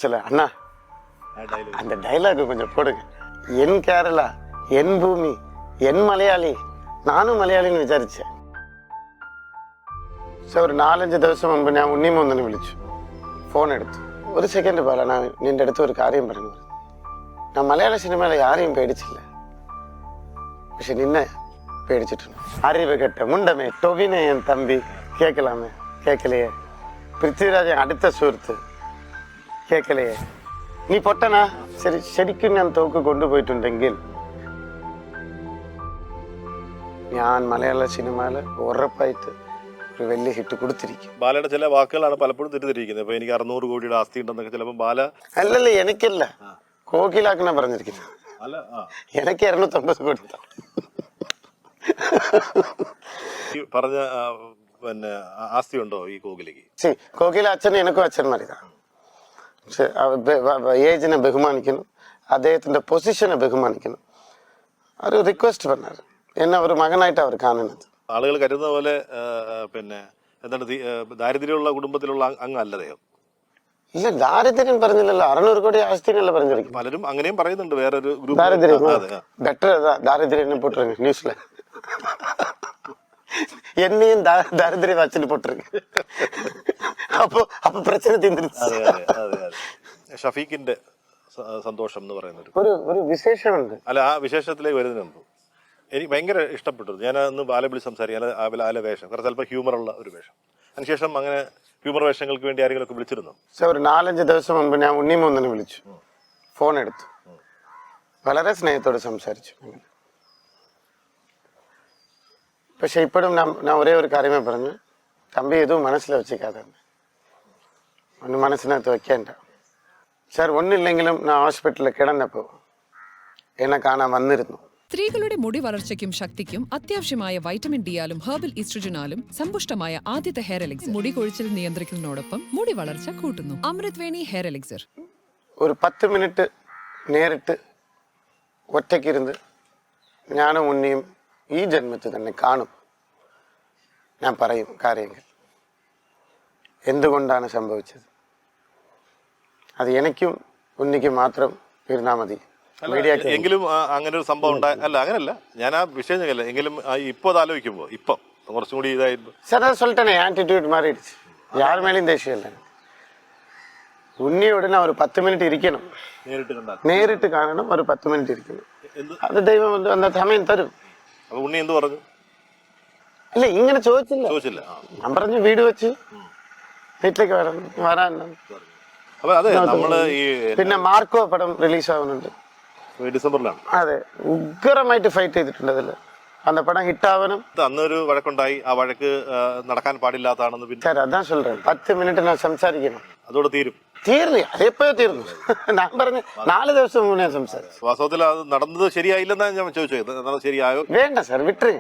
சில அண்ணா அந்த டைலாக் கொஞ்சம் போடுங்க. என் கேரளா, என் பூமி, என் மலையாளி, நானும் മലയാളിന്ന് വിചാരിച്ചേ. പക്ഷെ ഒരു 4-5 ദിവസം മുമ്പ് ഞാൻ ഉണ്ണിമൂന്നിനെ വിളിച്ചു. ഫോൺ എടുത്തു. ഒരു സെക്കൻഡ് പോലെ ഞാൻ നിന്റെ അടുത്ത് ഒരു കാര്യം പറഞ്ഞു. ഞാൻ മലയാള സിനിമയിലെ ആരെയും പേടിച്ചില്ല, പക്ഷെ നിന്നെ പേടിച്ചിട്ടുണ്ട്. അറിവ് കെട്ട മുണ്ടമേ ടൊവിനെ എൻ തമ്പി കേൾക്കലാമേ കേൾക്കലേ, പൃഥ്വിരാജ് അടുത്ത സുഹൃത്ത് കേൾക്കലേ, നീ പൊട്ടനാ. ശരിക്കും ഞാൻ തോക്ക് കൊണ്ടുപോയിട്ടുണ്ടെങ്കിൽ ഞാൻ മലയാള സിനിമയിൽ ഉറപ്പായിട്ട് ഒരു വലിയ ഹിറ്റ് കൊടുത്തിരിക്കും. ബാലയുടെ ചില വാക്കുകളാണ് പലപ്പോഴും തെറ്റിദ്ധരിക്കുന്നത്. ഇപ്പൊ എനിക്ക് 600 കോടിയുടെ ആസ്തി ഉണ്ടെന്നൊക്കെ ചിലപ്പോൾ ബാല അല്ലല്ലേ, എനിക്കല്ല, കോകിലാക്കണ പറഞ്ഞിരിക്കുന്നത്. എനിക്ക് 250 കോടി പറഞ്ഞ പിന്നെ ആസ്തി ഉണ്ടോ ഈ കോകിലയ്ക്ക്? കോകില അച്ഛൻ എനിക്കും അച്ഛന്മാരിതാണ്. പക്ഷെ ഏജിനെ ബഹുമാനിക്കണം, അദ്ദേഹത്തിന്റെ പൊസിഷനെ ബഹുമാനിക്കണം. ഒരു റിക്വസ്റ്റ് പറഞ്ഞാറ് എന്നെ ഒരു മകനായിട്ട് അവർ കാണുന്നത്. ആളുകൾ കരുതുന്ന പോലെ പിന്നെ എന്താണ് ദാരിദ്ര്യമുള്ള കുടുംബത്തിലുള്ള അംഗമല്ല അദ്ദേഹം. ഇല്ല, ദാരിദ്ര്യം പറഞ്ഞില്ലല്ലോ. 600 കോടി ആസ്തിനല്ല പറഞ്ഞിരിക്കും. പലരും അങ്ങനെയും പറയുന്നുണ്ട്. വേറൊരു ദാരിദ്ര്യം ബെറ്റർ ദാരിദ്ര്യം പോട്ടിருங்க நியூஸ்ல. என்னையும் ദാരിദ്ര്യം വച്ചിട്ട് പോട്ടിருங்க. അപ്പൊ പ്രശ്നം തീർന്നിരിക്കും. ഷഫീഖിന്റെ സന്തോഷം എന്ന് പറയുന്നത് ഒരു വിശേഷമുണ്ട്. അല്ല, ആ വിശേഷത്തിലേക്ക് വരുന്നുണ്ട്. എനിക്ക് ഭയങ്കര ഇഷ്ടപ്പെട്ടു. ഞാൻ അന്ന് ബാല വിളി സംസാരിക്കാൻ ആല വേഷം കുറച്ച് ചിലപ്പോൾ ഹ്യൂമറുള്ള ഒരു വേഷം. അതിനുശേഷം അങ്ങനെ ഹ്യൂമർ വേഷങ്ങൾക്ക് വേണ്ടി ആരെങ്കിലും ഒക്കെ വിളിച്ചിരുന്നു? ഒരു 4-5 ദിവസം മുമ്പ് ഞാൻ ഉണ്ണിമൂന്നിനെ വിളിച്ചു. ഫോൺ എടുത്തു. വളരെ സ്നേഹത്തോടെ സംസാരിച്ചു. പക്ഷെ ഇപ്പോഴും ഞാൻ ഒരേ ഒരു കാര്യമേ പറഞ്ഞു, തമ്പി ഇതും മനസ്സിൽ വെച്ചിക്കാതെ ഒന്ന് മനസ്സിനകത്ത് വെക്കേണ്ട സാർ. ഒന്നില്ലെങ്കിലും ഞാൻ ഹോസ്പിറ്റലിൽ കിടന്നപ്പോൾ എന്നെ കാണാൻ വന്നിരുന്നു. സ്ത്രീകളുടെ മുടി വളർച്ചയ്ക്കും ശക്തിക്കും അത്യാവശ്യമായ വൈറ്റമിൻ ഡിയാലും ഹെർബൽ ഈസ്ട്രജനാലും സമ്പുഷ്ടമായ ആദ്യത്തെ ഹെയർ എലിക്സർ മുടി കൊഴിച്ചിൽ നിയന്ത്രിക്കുന്നതിനോടൊപ്പം മുടി വളർച്ച കൂട്ടുന്നു. Amritveni hair elixir. ഒരു 10 മിനിറ്റ് നേരിട്ട് ഒറ്റയ്ക്കിരുന്ന് ഞാനും ഉണ്ണിയും ഈ ജന്മത്തിൽ തന്നെ കാണും. ഞാൻ പറയും കാര്യങ്ങൾ എന്തുകൊണ്ടാണ് സംഭവിച്ചത്. അത് എനിക്കും ഉണ്ണിക്കും മാത്രം ഇരുന്നാൽ മതി. എങ്കിലും അങ്ങനെ ഒരു സംഭവം അല്ല, അങ്ങനല്ല, ഞാൻ ആ വിഷയം ചെയ്യല്ല. എങ്കിലും ഇപ്പൊ ആലോചിക്കുമ്പോ ഇപ്പം കുറച്ചും കൂടി ഇതായിരുന്നു. சார் நான் சொல்லிட்டேனே, ஆட்டிடியூட் மாறிடுச்சு. யார் மேலேயும் தேசியம் இல்லை. ഉണ്ണിയോട് ഒരു 10 മിനിറ്റ് ഇരിക്കണം, നേരിട്ട് കാണണം. ഒരു 10 മിനിറ്റ് ഇരിക്കണം. അത് ദൈവം അന്ന സമയം തരും. അപ്പൊ ഉണ്ണി എന്ത് പറഞ്ഞു? അല്ല, ഇങ്ങനെ ചോദിച്ചില്ല. ഞാൻ പറഞ്ഞു വീട് വെച്ച് വീട്ടിലേക്ക് വരാൻ. അപ്പൊ അതെ, നമ്മള് ഈ പിന്നെ മാർക്കോ പടം റിലീസ് ആവുന്നുണ്ട് ഡിസംബറിലാണ്. അതെ, ഉഗ്രമായിട്ട് ഫൈറ്റ് ചെയ്തിട്ടുണ്ട് അതില്. அந்த படம் ஹிட் ஆகணும். അന്നൊരു വഴക്കുണ്ടായി. ആ വഴക്ക് നടക്കാൻ പാടില്ലാത്തതാണെന്ന്. சார் அதான் சொல்றேன், 10 മിനിറ്റ് ഞാൻ സംസാരിക്കണം. അതോടെ തീരും. തീർന്നു, അതെപ്പോഴോ തീർന്നു. ഞാൻ പറഞ്ഞു 4 ദിവസം മുന്നേ സംസാരിച്ചു. വാസ്തവത്തിൽ അത് നടന്നത് ശരിയായില്ലെന്നാണ് ഞാൻ ചോദിച്ചത്. ശരിയായോ? വേണ്ട സാർ, വിട്ടേ.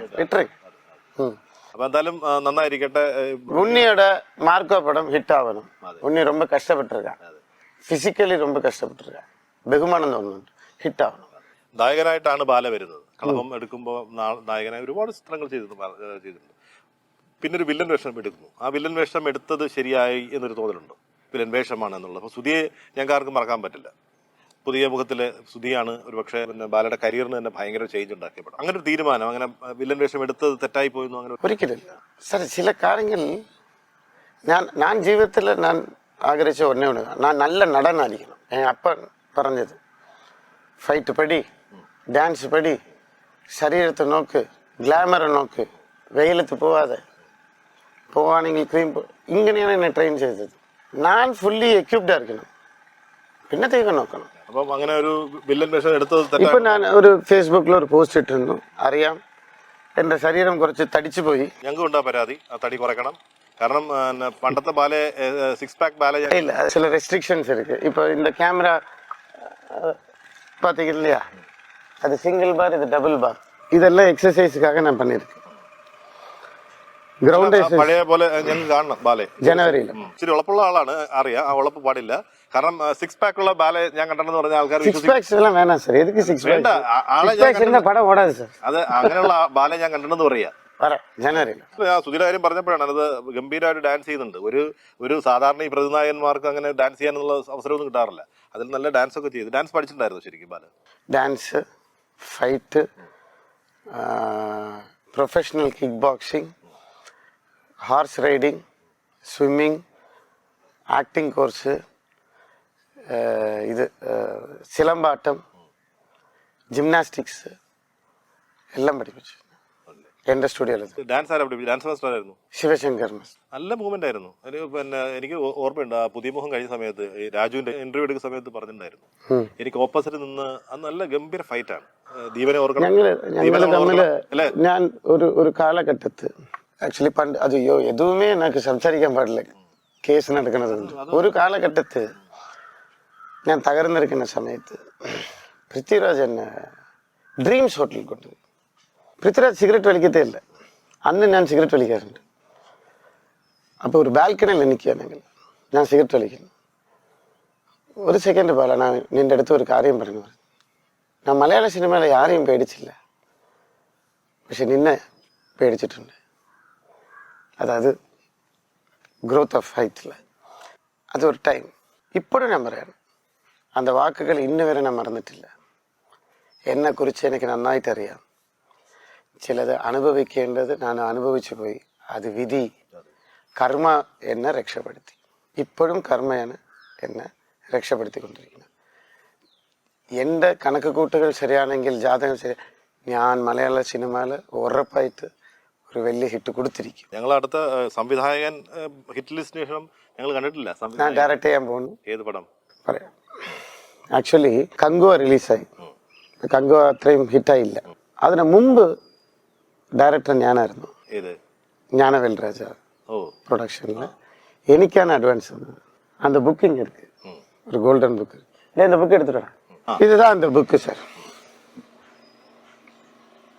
അപ്പൊ എന്തായാലും നന്നായിരിക്കട്ടെ. ഉണ്ണിയുടെ മാർക്കോ പടം ഹിറ്റ് ആവണം. ഉണ്ണി ரொம்ப കഷ്ടപ്പെട്ടിருக்கான், ഫിസിക്കലി ரொம்ப കഷ്ടപ്പെട്ടിருக்கான். ബഹുമാനം തോന്നുന്നുണ്ട്, ഹിറ്റ് ആവണം. നായകനായിട്ടാണ് ബാല വരുന്നത്. കളഭം എടുക്കുമ്പോൾ നായകനായി ഒരുപാട് ചിത്രങ്ങൾ ചെയ്തിട്ടുണ്ട്. പിന്നെ ഒരു വില്ലൻ വേഷം എടുക്കുന്നു. ആ വില്ലൻ വേഷം എടുത്തത് ശരിയായി എന്നൊരു തോന്നലുണ്ട്. വില്ലൻ വേഷമാണ് എന്നുള്ളത്. അപ്പോൾ സുധിയെ ഞങ്ങൾക്ക് ആർക്കും മറക്കാൻ പറ്റില്ല. പുതിയ മുഖത്തിലെ സുധിയാണ് ഒരു പക്ഷേ പിന്നെ ബാലയുടെ കരിയറിന് തന്നെ ഭയങ്കര ചേഞ്ച് ഉണ്ടാക്കിയപ്പെടും. അങ്ങനെ ഒരു തീരുമാനം, അങ്ങനെ വില്ലൻ വേഷം എടുത്തത് തെറ്റായി പോയിരുന്നു? അങ്ങനെ ഒരിക്കലില്ല സാർ. ചില കാര്യങ്ങൾ ഞാൻ ജീവിതത്തിൽ ഞാൻ ആഗ്രഹിച്ച ഒന്നേ ഒന്ന്, ഞാൻ നല്ല നടനായിരിക്കണം. അപ്പൻ പറഞ്ഞത് ഫൈറ്റ് പടി, ഡാൻസ് പടി, ശരീരത്തെ നോക്ക്, ഗ്ലാമർ നോക്ക്, വെയിലത്ത് പോവാണെങ്കിൽ ക്രീം. ഇങ്ങനെയാണ് എന്നെ ട്രെയിൻ ചെയ്തത്. ഞാൻ ഫുള്ളി എക്യുപ്ഡ് ആയിരിക്കണം, പിന്നെ ദൈവം നോക്കണം. അപ്പം അങ്ങനെ ഒരു വില്ലൻ വേഷം എടുത്തത് ഇപ്പൊ ഞാൻ ഒരു ഫേസ്ബുക്കിൽ ഒരു പോസ്റ്റ് ഇട്ടിരുന്നു. അറിയാം, എന്റെ ശരീരം കുറച്ച് തടിച്ചു പോയി. ഞങ്ങൾക്ക് ഉണ്ടാ പരാതി, ആ തടി കുറയ്ക്കണം. കാരണം പണ്ടത്തെ ബാലെ 6 പാക്ക് ബാല ഇല്ല, ചില റെസ്ട്രിക്ഷൻസ് ഇருக்கு. ഇപ്പൊ இந்த கேமரா பாத்தீங்க இல்லையா, அது சிங்கிள் பார், இது டபுள் பார். இதெல்லாம் എക്സസൈസുക്കാக ഞാൻ பண்ணிருக்கேன். ഗ്രൗണ്ട് പഴയ പോലെ ഞങ്ങൾ കാണണം ബാലെ. ജനുവരിയിൽ ഇച്ചിരി ഉളപ്പുള്ള ആളാണ്, അറിയാം. ആ ഉളപ്പ് പാടില്ല. കാരണം 6 പാക്ക് ഉള്ള ബാലെ ഞാൻ കണ്ടെന്ന് പറഞ്ഞ ആൾക്കാർ 6 പാക്സ് എല്ലാം വേണം സാർ. എതുക്ക് 6 വേണ്ട, ആളെ പാക്സ് പടം ഓടാது സാർ. അത് അങ്ങനെയുള്ള ബാലെ ഞാൻ കണ്ടെന്ന് പറയാ. വരാം ജനുവരിയിൽ. ആ സുധീര കാര്യം പറഞ്ഞപ്പോഴാണ് അത് ഗംഭീരമായിട്ട് ഡാൻസ് ചെയ്യുന്നുണ്ട്. ഒരു സാധാരണ ഈ പ്രതിനായകന്മാർക്ക് അങ്ങനെ ഡാൻസ് ചെയ്യാനുള്ള അവസരമൊന്നും കിട്ടാറില്ല. അതിൽ നല്ല ഡാൻസ് ഒക്കെ ചെയ്തു. ഡാൻസ് പഠിച്ചിട്ടുണ്ടായിരുന്നു ശരിക്കും Bala? Dance, fight, professional kick boxing, horse riding, swimming, acting course, ഇത് സിലമ്പാട്ടം, ജിംനാസ്റ്റിക്സ് എല്ലാം പഠിപ്പിച്ചു എൻ്റെ സ്റ്റുഡിയോയിൽ. ഡാൻസ് ആരാ പഠിപ്പിച്ചു? ഡാൻസ് മാസ്റ്റർ ആയിരുന്നു ശിവശങ്കർ മാസ്റ്റർ. നല്ല മൂവ്മെന്റ് ആയിരുന്നു. എനിക്ക് ഓർമ്മയുണ്ട് ആ പുതിയമുഖം കഴിഞ്ഞ സമയത്ത് ഈ രാജുവിന്റെ ഇന്റർവ്യൂ എടുക്കുന്ന സമയത്ത് പറഞ്ഞിട്ടുണ്ടായിരുന്നു എനിക്ക് ഓപ്പോസിറ്റ് നിന്ന് അത് നല്ല ഗംഭീര ഫൈറ്റ് ആണ്. ദീപനെ ഓർക്കണം. ഞങ്ങള് തമ്മില് ഞാൻ ഒരു കാലഘട്ടത്ത് ആക്ച്വലി പണ്ട് അയ്യോ എതുവുമേ എനിക്ക് സംസാരിക്കാൻ പാടില്ല കേസ് നടക്കുന്നത്. ഒരു കാലഘട്ടത്ത് ഞാൻ തകർന്നിരിക്കുന്ന സമയത്ത് പൃഥ്വിരാജ് എന്നെ ഡ്രീംസ് ഹോട്ടലിൽ കൊണ്ടുപോയി. പൃഥ്വിരാജ് സിഗരറ്റ് വലിക്കത്തേ ഇല്ല. അന്ന് ഞാൻ സിഗരറ്റ് വലിക്കാറുണ്ട്. അപ്പോൾ ഒരു ബാൽക്കണിയിൽ നിൽക്കുകയാണെങ്കിൽ ഞാൻ സിഗരറ്റ് വലിക്കുന്നു. ഒരു സെക്കൻഡ് പോലെ ഞാൻ നിന്റെ അടുത്ത് ഒരു കാര്യം പറഞ്ഞു. ഞാൻ മലയാള സിനിമയിലെ ആരെയും പേടിച്ചില്ല, പക്ഷെ നിന്നെ പേടിച്ചിട്ടുണ്ട്. അതായത് ഗ്രോത്ത് ഓഫ് ഹൈറ്റിൽ അതൊരു ടൈം. ഇപ്പോഴും ഞാൻ പറയാണ്, அந்த വാക്കുകൾ ഇന്ന് വരെ ഞാൻ മറന്നിട്ടില്ല. എന്നെക്കുറിച്ച് എനിക്ക് നന്നായിട്ട് അറിയാം. ചിലത് അനുഭവിക്കേണ്ടത് ഞാൻ അനുഭവിച്ചു പോയി. അത് വിധി, കർമ്മ എന്നെ രക്ഷപ്പെടുത്തി. ഇപ്പോഴും കർമ്മയാണ് എന്നെ രക്ഷപ്പെടുത്തിക്കൊണ്ടിരിക്കുന്നത്. എൻ്റെ കണക്ക് കൂട്ടുകൾ ശരിയാണെങ്കിൽ, ജാതകം ശരി, ഞാൻ മലയാള സിനിമയിൽ ഉറപ്പായിട്ട് ഒരു വലിയ ഹിറ്റ് കൊടുത്തിരിക്കും. ഞങ്ങൾ അടുത്ത സംവിധായകൻ ഹിറ്റ് ലിസ്റ്റിന് ശേഷം ഞങ്ങൾ കണ്ടിട്ടില്ല. ഞാൻ ഡയറക്റ്റ് ചെയ്യാൻ പോകുന്നു. ഏത് പടം പറയാം. ആക്ച്വലി കങ്കുവ റിലീസായി. കങ്കുവ അത്രയും ഹിറ്റായില്ല. അതിന് മുമ്പ് ഡയറക്ടർ ഞാനായിരുന്നു. ஞானவேல்ராஜா പ്രൊഡക്ഷനിൽ. എനിക്കാണ് അഡ്വാൻസ് തന്നത്. அந்த புக்கிங் இருக்கு, ஒரு கோல்டன் புக். இந்த புக் எடுத்துடா. இதுதான் அந்த புக் சார்.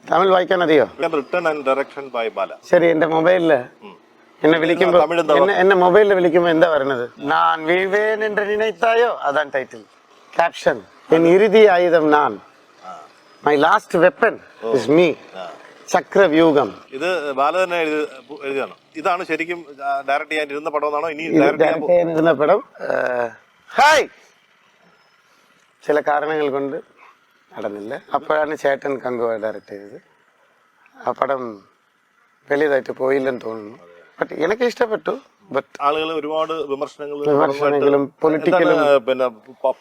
തമിഴ് വായിക്കാൻ അറിയോ? റിട്ടൺ ആൻഡ് ഡയറക്ഷൻ ബൈ ബാല. ശരി, എന്റെ മൊബൈലില് എന്നെ മൊബൈലിൽ വിളിക്കുമ്പോ എന്താ പറയുന്നത്? ഞാൻ വീവേൻ എന്ന് നിனைத்தாயோ അതാണ് ടൈറ്റിൽ. ക്യാപ്ഷൻ, എൻ ഇറുതി ആയുധം ഞാൻ, my last weapon is me, ചക്രവ്യൂഹം. ഇത് ബാല തന്നെ എഴുതിയാണ്. ഇതാണ് ശരിക്കും ഡയറക്ട് ചെയ്യാൻ ഇരുന്ന പടം എന്നാണോ? ഇനി ഡയറക്ട് ചെയ്യാനിരുന്ന പടം ഹായ് ചില കാരണങ്ങൾ കൊണ്ട് നടന്നില്ല. അപ്പോഴാണ് ചേട്ടൻ കങ്കുവ ഡയറക്ട് ചെയ്തത്. ആ പടം വലിയതായിട്ട് പോയില്ലെന്ന് തോന്നുന്നു. ബട്ട് എനിക്ക് ഇഷ്ടപ്പെട്ടു. ബട്ട് ആളുകൾ ഒരുപാട് വിമർശനങ്ങളും പൊളിറ്റിക്കലും. പിന്നെ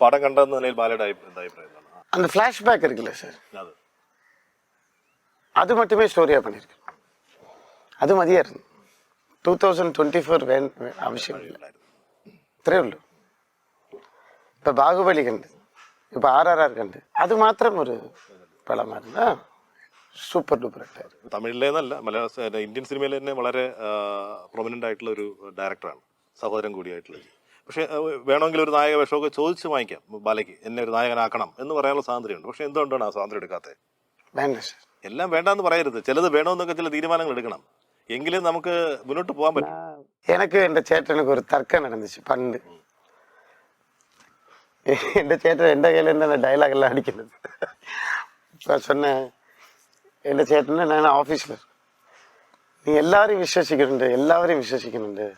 പടം കണ്ടെന്ന നിലയിൽ ബാലയുടെ അഭിപ്രായം அந்த ஃப்ளாஷ்பேக் இருக்குல்ல சார், அது மட்டுமே ஸ்டோரியாக பண்ணியிருக்கேன். அது மதியாയിരുന്നു. 2024 ആവശ്യം ഇത്രേ ഉള്ളൂ. ഇപ്പൊ ബാഹുബലി കണ്ട്, ഇപ്പൊ RRR കണ്ട്, അത് മാത്രം ഒരു പടമായിരുന്നു. സൂപ്പർ ഡൂപ്പർ ആയിട്ടായിരുന്നു. തമിഴിലേന്നല്ല, മലയാള ഇന്ത്യൻ സിനിമയിൽ തന്നെ വളരെ പ്രൊമിനന്റ് ആയിട്ടുള്ള ഒരു ഡയറക്ടറാണ്, സഹോദരൻ കൂടിയായിട്ടുള്ളത്. പക്ഷെ വേണമെങ്കിൽ ഒരു നായക വേഷമൊക്കെ ചോദിച്ച് വാങ്ങിക്കാം ബാലയ്ക്ക്, എന്നെ ഒരു നായകനാക്കണം എന്ന് പറയാനുള്ള സ്വാതന്ത്ര്യമുണ്ട്. പക്ഷെ എന്തുകൊണ്ടാണ് ആ സ്വാതന്ത്ര്യം എടുക്കാത്തത്? വേണ്ട സാർ, എല്ലാം വേണ്ടാന്ന് പറയരുത്. ചിലത് വേണമെന്നൊക്കെ ചില തീരുമാനങ്ങൾ എടുക്കണം, എങ്കിലും നമുക്ക് മുന്നോട്ട് പോകാൻ പറ്റും. எனக்கு എൻ്റെ ചേട്ടനുக்கு ഒരു തർക്കം നടന്നിச்சு പണ്ട്. എൻ്റെ ചേട്ടൻ എൻ്റെ കയ്യിൽ என்ன ഡയലോഗ് എല്ലാം അടിക്കുന്നത്. ഞാൻ சொன்னேன், എൻ്റെ ചേട്ടനെ ഞാൻ ഓഫീസിൽ, നീ എല്ലാവരെയും വിശ്വസിക്കുന്നുണ്ട്,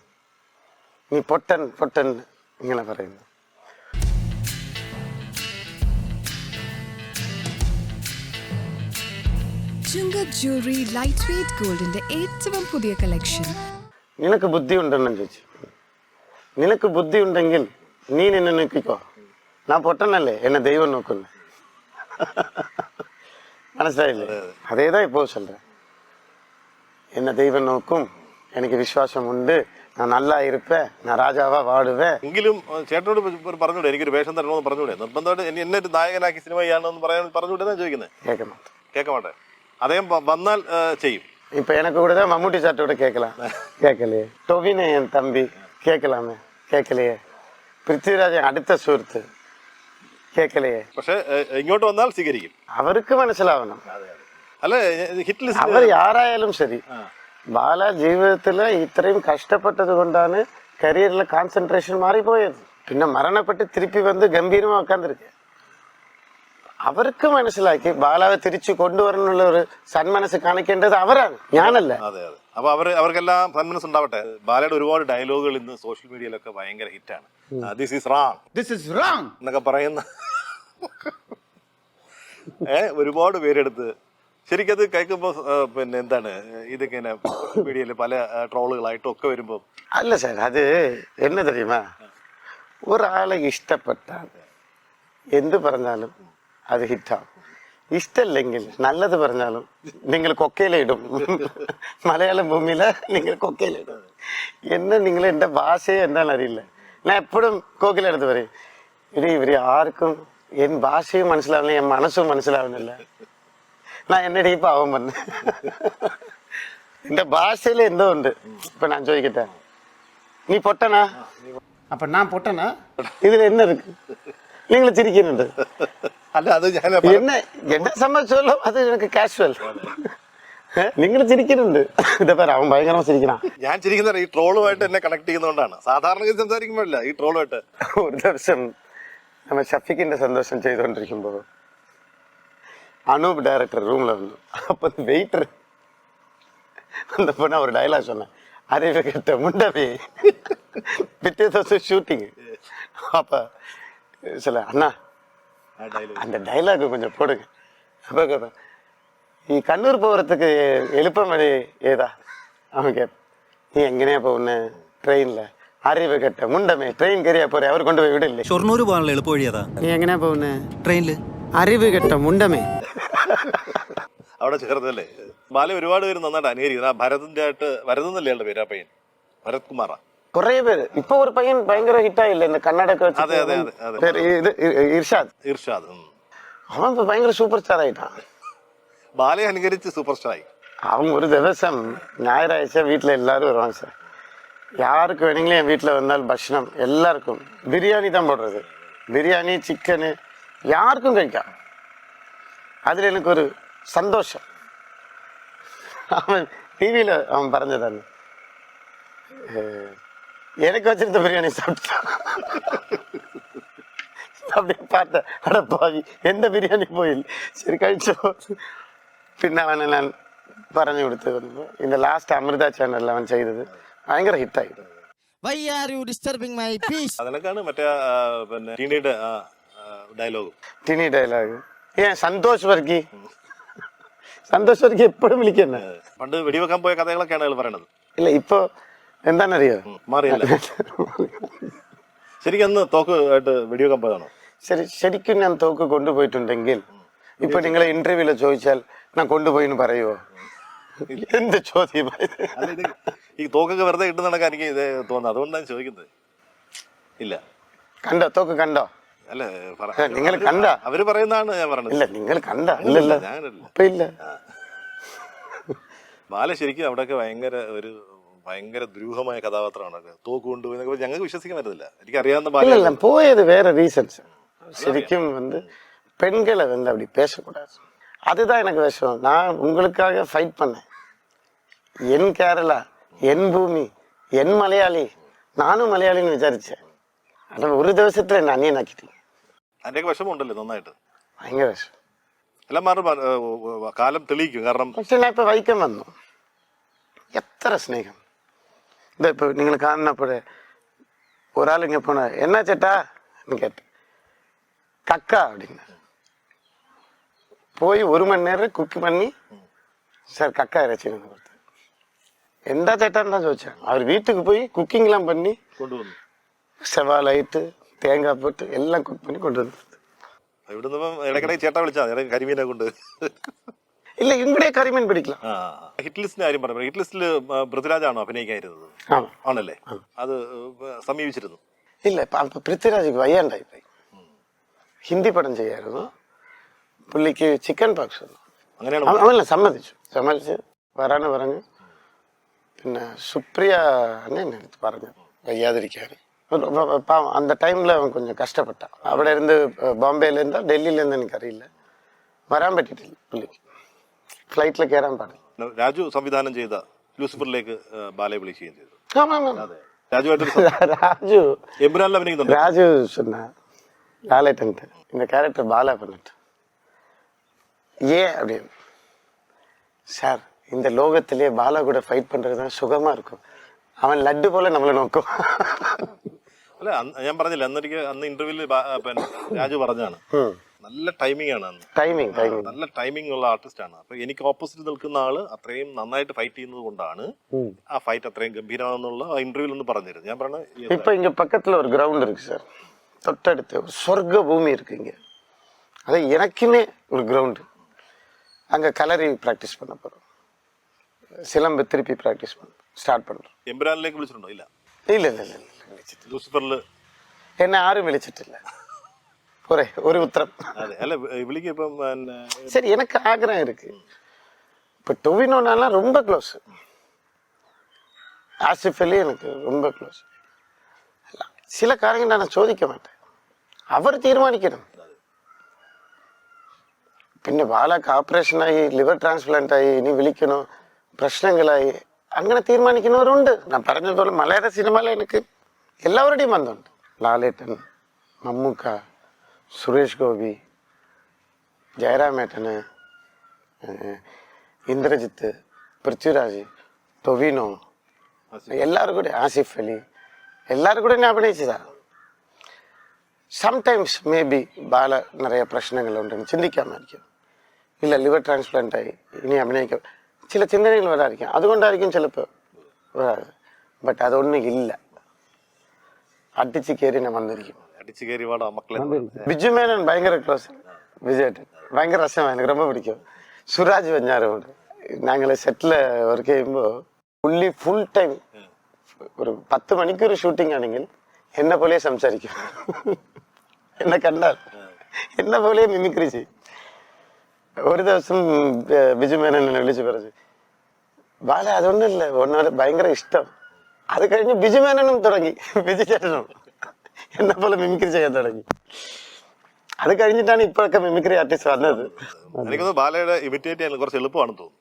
നീ പൊട്ടൻ ഇങ്ങനെ പറയുന്നു. ചുങ്കത് ജ്വല്ലറി ലൈറ്റ് വെയ്റ്റ് ഗോൾഡിന്റെ ഏറ്റവും പുതിയ കളക്ഷൻ. നിനക്ക് ബുദ്ധി ഉണ്ടെന്നു ചോദിച്ചു. നിനക്ക് ബുദ്ധി ഉണ്ടെങ്കിൽ നീ നിന്നെ നോക്കിക്കോ. ഞാൻ പൊട്ടനല്ലേ, എന്നെ ദൈവം നോക്കുന്നു. മനസ്സിലായില്ലേ? അതേதான் இப்போ சொல்றேன். എന്നെ ദൈവം നോക്കും, എനിക്ക് വിശ്വാസമുണ്ട്, ഞാൻ നല്ല ഇരുപ്പേൻ, ഞാൻ രാജാവാ വാടുവേൻ. എങ്കിലും ചേട്ടനോട് പറഞ്ഞൂടെ എനിക്കൊരു വേഷം തരണമെന്ന് പറഞ്ഞൂടെ? നിർബന്ധമായിട്ട് എന്നെ ഒരു നായകനാക്കി സിനിമ ചെയ്യാണെന്ന് പറഞ്ഞൂടെ എന്നാ ചോദിക്കുന്നത്. കേൾക്കാൻ മാട്ടെ, അദ്ദേഹം വന്നാൽ ചെയ്യും. இப்ப எனக்கு கூட தான் மம்முட்டி சாட்டோட கேட்கலையே. டொவினோ என் தம்பி கேட்கலாமே, கேட்கலையே. പൃഥ്വിരാജ് അടുത്ത സുഹൃത്ത് കേൾക്കലേ. പക്ഷെ ഇങ്ങോട്ട് വന്നാൽ സ്വീകരിക്കും. അവർക്ക് മനസ്സിലാവണം. അല്ലെ, ഹിറ്റ് ലിസ്റ്റ് അവർ ആരായാലും ശരി, ബാല ജീവിതത്തില് ഇത്രയും കഷ്ടപ്പെട്ടത് കൊണ്ടാണ് കരിയറിലെ കോൺസെൻട്രേഷൻ മാറിപ്പോയത്. പിന്നെ മരണപ്പെട്ട് തിരുപ്പി വന്ന് ഗംഭീരമാ ഉட்காந்துருக்கு. അവർക്ക് മനസ്സിലാക്കി ബാലാവെ തിരിച്ചു കൊണ്ടുവരാനുള്ള ഒരു സന്മനസ് കാണിക്കേണ്ടത് അവരാണ്, ഞാനല്ല. അതെ അതെ. അപ്പൊ അവർക്കെല്ലാം സന്മനസ് ഉണ്ടാവട്ടെ. ബാലയുടെ ഒരുപാട് ഡയലോഗുകൾ ഇന്ന് സോഷ്യൽ മീഡിയയിലൊക്കെ ഭയങ്കര ഹിറ്റാണ്. ദിസ് ഈസ് റാങ് എന്നൊക്കെ പറയുന്ന ഒരുപാട് പേരെടുത്ത് ശരിക്കത് കേൾക്കുമ്പോൾ പിന്നെ എന്താണ് ഇതൊക്കെ സോഷ്യൽ മീഡിയയിൽ പല ട്രോളുകളായിട്ടും ഒക്കെ വരുമ്പോൾ. അല്ല സാർ, അത് എന്നെ തെരിയുമാ, ഒരാളെ ഇഷ്ടപ്പെട്ടാൽ എന്ത് പറഞ്ഞാലും അത് ഹിറ്റാവും. ഇഷ്ടമില്ലെങ്കിൽ നല്ലത് പറഞ്ഞാലും നിങ്ങൾ കൊക്കയിലിടും. മലയാളം ഭൂമിയില നിങ്ങൾ കൊക്കയിലിടും. എന്നെ നിങ്ങൾ എൻ്റെ ഭാഷയെ എന്താണെന്ന് അറിയില്ല. ഞാൻ എപ്പോഴും കോക്കിലെടുത്ത് പറയും, ഇവര് ആർക്കും എൻ ഭാഷയും മനസ്സിലാവുന്നില്ല, എൻ മനസ്സും മനസ്സിലാവുന്നില്ല. நான் என்னடி பாவம் பண்ண, இந்த பாஷையில எந்த உண்டு. இப்ப நான் ചോദിക്കട്ടെ, നീ പൊട്ടനാ? അപ്പൊ ഞാൻ പൊട്ടനാ? ഇതിൽ என்ன இருக்கு? നിങ്ങൾ ചിരിക്കുന്നുണ്ട്. അല്ല, അത് ഞാൻ എന്നെ സംബന്ധിച്ചോളം അത് എനിക്ക് കാഷ്വൽ. നിങ്ങൾ ചിരിക്കുന്നുണ്ട്. ഇതാ പറ, അവൻ ഭയങ്കര ചിരിക്കണ. ഞാൻ ചിരിക്കുന്ന ഈ ട്രോളുമായിട്ട് എന്നെ കണക്ട് ചെയ്യുന്നതുകൊണ്ടാണ്. സാധാരണ സംസാരിക്കുമ്പോഴല്ല ഈ ട്രോളുമായിട്ട്. ഒരു ദിവസം നമ്മൾ ഷഫീഖിന്റെ സന്തോഷം ചെയ്തുകൊണ്ടിരിക്കുമ്പോ அனூப் டைரக்டர் ரூம்ல வந்து, அப்போ வெயிட்டர் அந்த பொண்ணு ஒரு டைலாக் சொன்னேன், அறிவு கிட்ட முண்டவே. பித்தே தோசம் ஷூட்டிங். அப்போ சில அண்ணா அந்த டைலாக் கொஞ்சம் போடுங்க. அப்போ கேட்பேன், ഈ കണ്ണൂർ പോകறதுக்கு എളുപ്പം വഴി ഏതാ? അവൻ കേട്ട, നീ എങ്ങനെയാ പോകുന്നെ? ട്രെയിനില്. അറിവ് കെട്ട മുണ്ടമേ, ട്രെയിൻ കയറിയാ പോരെ, അവർ കൊണ്ടുപോയി വിടില്ലേ? ഷൊർണൂർ പോകാനുള്ള എളുപ്പ വഴി ഏതാ? നീ എങ്ങനെയാ പോകുന്നെ? ട്രെയിനില്. അറിവ് കെട്ട മുണ്ടമേ. അവിടെ ചേർന്നല്ലേ. ബാല ഒരുപാട് പേര് നന്നായിട്ട് അനുകരിക്കുന്നത്. ആ ഭരതിന്റെ ആയിട്ട്, ഭരതെന്നല്ലേ ആളുടെ പേര്? ആ പയ്യൻ ഭരത് കുമാറാ. കുറേ പേര്. ഇപ്പൊ ഒരു പയ്യൻ ഭയങ്കര ഹിറ്റായില്ലേ ഇന്ന് കണ്ണടയൊക്കെ വെച്ച്? അതെ അതെ അതെ. ഇത് ഇർഷാദ്. അവൻ ഭയങ്കര സൂപ്പർ സ്റ്റാർ ആയിട്ടാണ്. ബാലയെ അനുകരിച്ച് സൂപ്പർ സ്റ്റാർ ആയി. അവൻ ഒരു ദിവസം ഞായറാഴ്ച വീട്ടിലെ എല്ലാവരും வருவாங்க சார். யாருக்கு வேணுங்களே என் வீட்டில் வந்தால் பக்ஷணம் எல்லாருக்கும் பிரியாணி தான் போடுறது. பிரியாணி, சிக்கனு யாருக்கும் കഴിക്കാം. അതിൽ എനിക്കൊരു സന്തോഷം. അവൻ டிவியில் அவன் പറഞ്ഞതാണ്, எனக்கு வச்சிருந்த பிரியாணி சாப்பிட்டா. அப்படியே பார்த்தேன், அட பாவி, எந்த பிரியாணி போயில் சரி കഴിച്ചോ. പിന്നെ അവനെ ഞാൻ പറഞ്ഞു കൊടുത്ത് இந்த ലാസ്റ്റ് അമൃത ചാനലിൽ അവൻ ചെയ്തത് ഭയങ്കര ഹിറ്റായി. അതിനൊക്കെയാണ് മറ്റേ പിന്നെ ടീനിയുടെ ടിനി ഡയലോഗ്. സന്തോഷ് വർക്കി എപ്പോഴും വിളിക്കുന്ന. പണ്ട് വെടിവെക്കാൻ പോയ കഥകളൊക്കെയാണ് അയാൾ പറയണത്. ഇല്ല, ഇപ്പൊ എന്താണെന്നറിയോ, മാറിയല്ല. ശരിക്കും അന്ന് തോക്ക് ആയിട്ട് വെടിവെക്കാൻ പോയതാണോ? ശരിക്കും ഞാൻ തോക്ക് കൊണ്ടുപോയിട്ടുണ്ടെങ്കിൽ ഇപ്പൊ നിങ്ങളെ ഇന്റർവ്യൂല് ചോദിച്ചാൽ ഞാൻ കൊണ്ടുപോയിന്ന് പറയുവോ? എന്ത് ചോദ്യം? ഈ തോക്കൊക്കെ വെറുതെ ഇട്ട് നടക്കാൻ എനിക്ക് ഇത് തോന്നുന്നു, അതുകൊണ്ടാണ് ചോദിക്കുന്നത്. ഇല്ല, കണ്ടോ? തോക്ക് കണ്ടോ? അല്ല, നിങ്ങൾ കണ്ട? അവര് പറയുന്നതാണ് ഞാൻ പറഞ്ഞത്. ഇല്ല, നിങ്ങൾ കണ്ട? ഇല്ലല്ലോ, ഇപ്പൊ ഇല്ല. ബാല ശരിക്കും അവിടെയൊക്കെ ഭയങ്കര ദുരൂഹമായ കഥാപാത്രമാണ്. തോക്ക് കൊണ്ടുപോയി ഞങ്ങൾക്ക് വിശ്വസിക്കാൻ പറ്റുന്നില്ല. എനിക്കറിയാവുന്ന ബാല പോയത് വേറെ റീസൺസ്. ശരിക്കും பெண்களை அப்படி பேசக்கூடாது. அதுதான் எனக்கு விஷயம். நான் உங்களுக்காக ஃபைட் பண்ணேன். என் கேரளா, என் பூமி, என் மலையாளி, நானும் മലയാളിന്ന് വിചാരിച്ചேன். അത് ഒരു ദിവസത്തിൽ എന്നെ അന്യനാക്കിയിട്ടില്ല. അതിൻ്റെയൊക്കെ വിഷമമുണ്ടല്ലോ നന്നായിട്ട്. ഭയങ്കര വിഷമം. എല്ലാം മാറും, കാലം തെളിയിക്കും. കാരണം പക്ഷെ ഞാൻ ഇപ്പൊ വൈക്കം വന്നു, എത്ര സ്നേഹം. ഇപ്പൊ നിങ്ങൾ കാണുന്നപ്പോഴേ ഒരാളിങ്ങ പോണ എന്നാ ചേട്ടാ എന്ന് കേട്ട്, കക്ക அப்படின்னு போய் 1 மணி நேரம் குக் பண்ணி சார் கக்கா இறைச்சின்னு கொடுத்து, എന്താ ചേട്ടാന്ന് தான் ചോദിച്ചேன். அவர் வீட்டுக்கு போய் குக்கிங்லாம் பண்ணி കൊണ്ടുവന്നു. செவ்வாழைட்டு தேங்காய் போட்டு எல்லாம் குக் பண்ணி கொண்டு வந்து. ഇവിടുന്ന് ഇടയ്ക്കിടയ്ക്ക് ചേട്ടാ വിളിച്ചാൽ കരിമീനെ കൊണ്ട്. ഇല്ല, ഇവിടെ കരിമീൻ പിടിക്കല. ഹിറ്റ് ലിസ്റ്റിന്റെ കാര്യം പറഞ്ഞു. ഹിറ്റ് ലിസ്റ്റിൽ പൃഥ്വിരാജാണോ അഭിനയിക്കായിരുന്നത്? ആണല്ലേ? അത് സമീപിച്ചിരുന്നു. ഇല്ല, പൃഥ്വിരാജ് വയ്യാണ്ടായി പോയി. ഹിന്ദി പടം ചെയ്യായിരുന്നു. പുള്ളിക്ക് ചിക്കൻ പോക്സ് വന്നു. അവനെ സമ്മതിച്ചു വരാന് പറഞ്ഞു. പിന്നെ സുപ്രിയ എന്നെ എടുത്ത് പറഞ്ഞു വയ്യാതിരിക്കാൻ. அந்த டைம்ல அவன் கொஞ்சம் கஷ்டப்பட்டான். അവിടെ இருந்து ബോംബെയിல இருந்தா ഡൽഹിയിல இருந்தா എനിക്കറിയില്ല. വരാൻ പറ്റിയിട്ടില്ല പുള്ളിക്ക്. ഫ്ലൈറ്റിൽ കയറാൻ പാടില്ല. രാജു സംവിധാനം ചെയ്ത ലൂസിഫറിലേക്ക് ബാലയെ വിളിക്കുകയും ചെയ്തു. ராஜு சொன்ன லாலேட்டன்ட்டு இந்த கேரக்டர் பாலா பண்ணிட்டு ஏன் அப்படின்னு சார் இந்த லோகத்திலேயே பாலா கூட ஃபைட் பண்ணுறது தான் சுகமாக இருக்கும். അവൻ ലഡ്ഡു പോലെ നമ്മളെ നോക്കും. അല്ല ഞാൻ പറഞ്ഞില്ല അന്ന് ഇന്റർവ്യൂവിൽ പിന്നെ രാജു പറഞ്ഞാണ് നല്ല ടൈമിംഗ് ആണ് അന്ന്. ടൈമിംഗ് നല്ല ടൈമിംഗ് ഉള്ള ആർട്ടിസ്റ്റ് ആണ്. അപ്പൊ എനിക്ക് ഓപ്പോസിറ്റ് നിൽക്കുന്ന ആള് അത്രയും നന്നായിട്ട് ഫൈറ്റ് ചെയ്യുന്നത് കൊണ്ടാണ് ആ ഫൈറ്റ് അത്രയും ഗംഭീരമാണെന്നുള്ള ആ ഇന്റർവ്യൂവിൽ ഒന്ന് പറഞ്ഞിരുന്നു. ഞാൻ പറഞ്ഞ இப்போ இங்க பக்கத்துல ஒரு கிரவுண்ட் இருக்கு சார், தொட்டடுத்து ஒரு சொர்க்க பூமி இருக்கு இங்க. அது எனக்குமே ஒரு கிரவுண்டு. அங்க கலரி ப்ராக்டிஸ் பண்ண போறோம், சிலம்பு திருப்பி ப்ராக்டிஸ் பண்ண ஸ்டார்ட் பண்றோம். എംബ്രാനിലേക്ക് വിളിച്ചിട്ടുണ്ടോ? ഇല്ല இல்ல இல்ல இல்ல விழிச்சிட்டு ലൂസിഫറിൽ என்ன யாரும் விழிச்சிட்டு ஒரு உத்தரம். അതെ അല്ല വിളിക്ക് ഇപ്പം പിന്നെ சரி எனக்கு ஆഗ്രഹம் இருக்கு. இப்போ டொவினோனாலாம் ரொம்ப க்ளோஸ், ஆசிஃப் அலி எனக்கு ரொம்ப க்ளோஸ். சில காரியங்கள் நான் ചോദിக்க മാட்டேன், അവർ തീരുമാനിക്കണം. പിന്നെ ബാലക്ക് ഓപ്പറേഷനായി ലിവർ ട്രാൻസ്പ്ലാന്റ് ആയി ഇനി വിളിക്കണോ പ്രശ്നങ്ങളായി അങ്ങനെ തീരുമാനിക്കുന്നവരുണ്ട്. ഞാൻ പറഞ്ഞതുപോലെ മലയാള സിനിമയിൽ എനിക്ക് എല്ലാവരുടെയും ബന്ധമുണ്ട്. ലാലേട്ടൻ, മമ്മൂക്ക, സുരേഷ് ഗോപി, ജയറാമേട്ടന്, ഇന്ദ്രജിത്ത്, പൃഥ്വിരാജ്, ടൊവിനോ, എല്ലാവരും കൂടെ ആസിഫ് അലി, എല്ലാവരും കൂടെ ഞാൻ അഭിനയിച്ചതാ. സംടൈംസ് മേ ബി ബാല നിറയെ പ്രശ്നങ്ങളുണ്ടെന്ന് ചിന്തിക്കാമായിരിക്കും. ഇല്ല ലിവർ ട്രാൻസ്പ്ലാന്റ് ആയി ഇനി അഭിനയിക്കാം, ചില ചിന്തകൾ വരാതിരിക്കും. അതുകൊണ്ടായിരിക്കും ചിലപ്പോൾ വരാറ്. ബട്ട് അതൊന്നും ഇല്ല, അടിച്ച് കയറി ഞാൻ വന്നിരിക്കും. അടിച്ചു കയറി വാടാ മക്കളെ. ബിജു മേനോൻ ഭയങ്കര ക്ലോസ്, വിജയേട്ടൻ ഭയങ്കര രസമാണ്, എനിക്ക് ரொம்ப പിടിക്കും. സുരാജ് വെഞ്ഞാറുണ്ട്. ഞങ്ങൾ സെറ്റിൽ വർക്ക് ചെയ്യുമ്പോൾ പുള്ളി ഫുൾ ടൈം ഒരു 10 മണിക്കൂർ ഷൂട്ടിംഗ് ആണെങ്കിൽ എന്നെ പോലെ സംസാരിക്കും. എന്നെ കണ്ടാൽ എന്നെ പോലെ മിമിക്രി ചെയ്യും. ഒരു ദിവസം ബിജു മേനോൻ എന്നെ വിളിച്ച് പറഞ്ഞു, ബാല അതൊന്നുമില്ല, ഒന്നാമത് ഭയങ്കര ഇഷ്ടം. അത് കഴിഞ്ഞ് ബിജു മേനോനും തുടങ്ങി, ബിജു ചേട്ടനും എന്നെ പോലെ മിമിക്രി ചെയ്യാൻ തുടങ്ങി. അത് കഴിഞ്ഞിട്ടാണ് ഇപ്പോഴൊക്കെ മിമിക്രി ആർട്ടിസ്റ്റ് വന്നത്. എനിക്കൊന്ന് ബാലയുടെ ഇമിറ്റേറ്റ് ചെയ്യാൻ കുറച്ച് എളുപ്പമാണെന്ന് തോന്നുന്നു.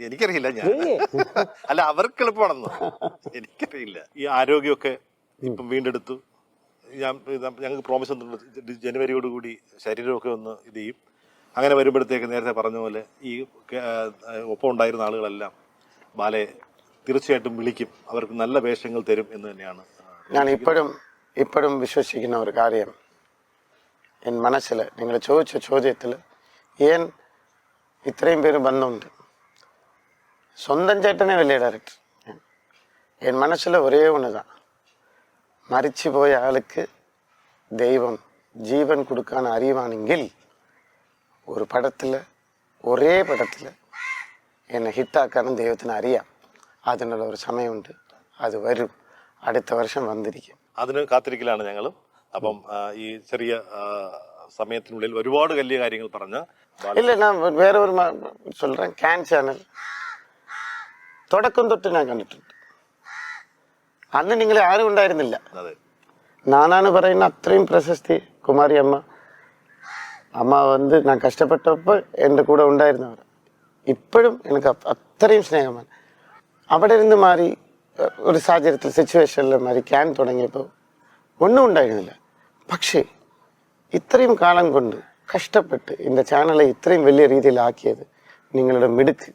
എനിക്കറിയില്ല, ഞാൻ അല്ല അവർക്ക് എളുപ്പമാണെന്നോ എനിക്കറിയില്ല. ഈ ആരോഗ്യമൊക്കെ ഇപ്പം വീണ്ടെടുത്തു. ഞങ്ങൾക്ക് പ്രോമിസ് തന്നിട്ടുണ്ട് ജനുവരിയോടുകൂടി ശരീരമൊക്കെ ഒന്ന് ഇത് ചെയ്യും. അങ്ങനെ വരുമ്പോഴത്തേക്ക് നേരത്തെ പറഞ്ഞ പോലെ ഈ ഒപ്പം ഉണ്ടായിരുന്ന ആളുകളെല്ലാം ബാലയെ തീർച്ചയായിട്ടും വിളിക്കും, അവർക്ക് നല്ല വേഷങ്ങൾ തരും എന്ന് തന്നെയാണ് ഞാൻ ഇപ്പോഴും വിശ്വസിക്കുന്ന ഒരു കാര്യം. എൻ മനസ്സിൽ നിങ്ങൾ ചോദിച്ച ചോദ്യത്തിൽ ഏൻ ഇത്രയും പേര് ബന്ധമുണ്ട്. സ്വന്തം ചേട്ടനെ വലിയ ഡയറക്ടർ. എൻ മനസ്സിൽ ഒരേ ഒന്നുതാണ്, മരിച്ചു പോയ ആൾക്ക് ദൈവം ജീവൻ കൊടുക്കാൻ അറിയുവാണെങ്കിൽ ഒരു പടത്തിൽ ഒരേ പടത്തിൽ എന്നെ ഹിറ്റാക്കാനും ദൈവത്തിന് അറിയാം. അതിനുള്ള ഒരു സമയമുണ്ട്, അത് വരും, അടുത്ത വർഷം വന്നിരിക്കും. അതിന് കാത്തിരിക്കലാണ് ഞങ്ങളും. അപ്പം ഈ ചെറിയ സമയത്തിനുള്ളിൽ ഒരുപാട് വലിയ കാര്യങ്ങൾ പറഞ്ഞ ഇല്ല, ഞാൻ വേറെ ഒരു சொல்றேன். ക്യാൻ ചാനൽ തുടക്കം തൊട്ട് ഞാൻ കണ്ടിട്ടുണ്ട്. അന്ന് നിങ്ങൾ ആരും ഉണ്ടായിരുന്നില്ല. നാനാണ് പറയുന്ന അത്രയും പ്രശസ്തി കുമാരി അമ്മ വന്ന് ഞാൻ കഷ്ടപ്പെട്ടപ്പോൾ എൻ്റെ കൂടെ ഉണ്ടായിരുന്നവർ. ഇപ്പോഴും എനിക്ക് അത്രയും സ്നേഹമാണ്. അവിടെ നിന്ന് മാറി ഒരു സാഹചര്യത്തിൽ സിറ്റുവേഷനിൽ മാറി ക്യാൻ തുടങ്ങിയപ്പോൾ ഒന്നും ഉണ്ടായിരുന്നില്ല. പക്ഷേ ഇത്രയും കാലം കൊണ്ട് കഷ്ടപ്പെട്ട് എൻ്റെ ചാനലെ ഇത്രയും വലിയ രീതിയിലാക്കിയത് നിങ്ങളുടെ മിടുക്ക്,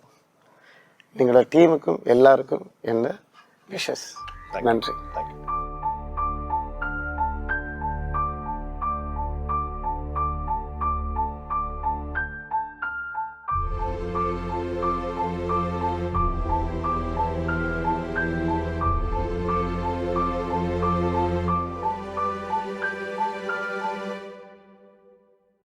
നിങ്ങളുടെ ടീമുക്കും എല്ലാവർക്കും എൻ്റെ വിഷസ്. നന്ദി.